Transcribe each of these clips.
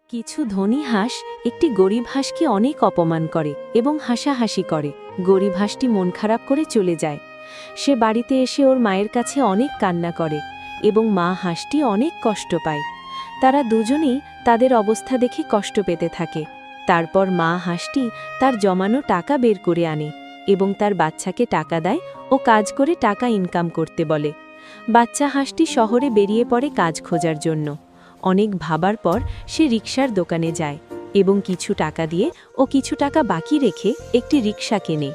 কিছু ধনী হাঁস একটি গরিব হাঁসকে অনেক অপমান করে এবং হাসাহাসি করে। গরিব হাঁসটি মন খারাপ করে চলে যায়। সে বাড়িতে এসে ওর মায়ের কাছে অনেক কান্না করে এবং মা হাঁসটি অনেক কষ্ট পায়। তারা দুজনেই তাদের অবস্থা দেখে কষ্ট পেতে থাকে। তারপর মা হাঁসটি তার জমানো টাকা বের করে আনে এবং তার বাচ্চাকে টাকা দেয় ও কাজ করে টাকা ইনকাম করতে বলে। বাচ্চা হাঁসটি শহরে বেরিয়ে পড়ে কাজ খোঁজার জন্য। অনেক ভাবার পর সে রিকশার দোকানে যায় এবং কিছু টাকা দিয়ে ও কিছু টাকা বাকি রেখে একটি রিকশা কেনে।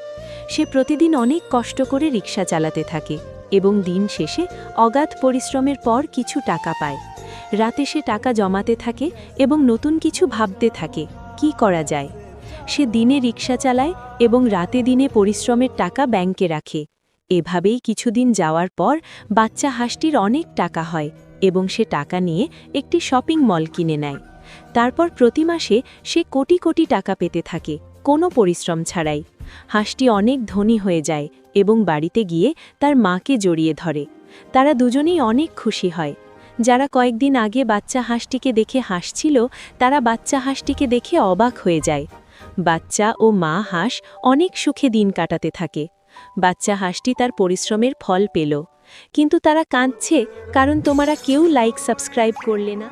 সে প্রতিদিন অনেক কষ্ট করে রিকশা চালাতে থাকে এবং দিন শেষে অগাধ পরিশ্রমের পর কিছু টাকা পায়। রাতে সে টাকা জমাতে থাকে এবং নতুন কিছু ভাবতে থাকে কি করা যায়। সে দিনে রিকশা চালায় এবং রাতে দিনে পরিশ্রমের টাকা ব্যাংকে রাখে। এভাবেই কিছুদিন যাওয়ার পর বাচ্চা হাঁসটির অনেক টাকা হয় এবং সে টাকা নিয়ে একটি শপিং মল কিনে নেয়। তারপর প্রতি মাসে সে কোটি কোটি টাকা পেতে থাকে কোনো পরিশ্রম ছাড়াই। হাঁসটি অনেক ধনী হয়ে যায় এবং বাড়িতে গিয়ে তার মাকে জড়িয়ে ধরে। তারা দুজনেই অনেক খুশি হয়। যারা কয়েকদিন আগে বাচ্চা হাঁসটিকে দেখে হাসছিল তারা বাচ্চা হাঁসটিকে দেখে অবাক হয়ে যায়। বাচ্চা ও মা হাঁস অনেক সুখে দিন কাটাতে থাকে। বাচ্চা হাঁসটি তার পরিশ্রমের ফল পেল, কিন্তু তারা কাঁদছে কারণ তোমরা কেউ লাইক সাবস্ক্রাইব করলে না।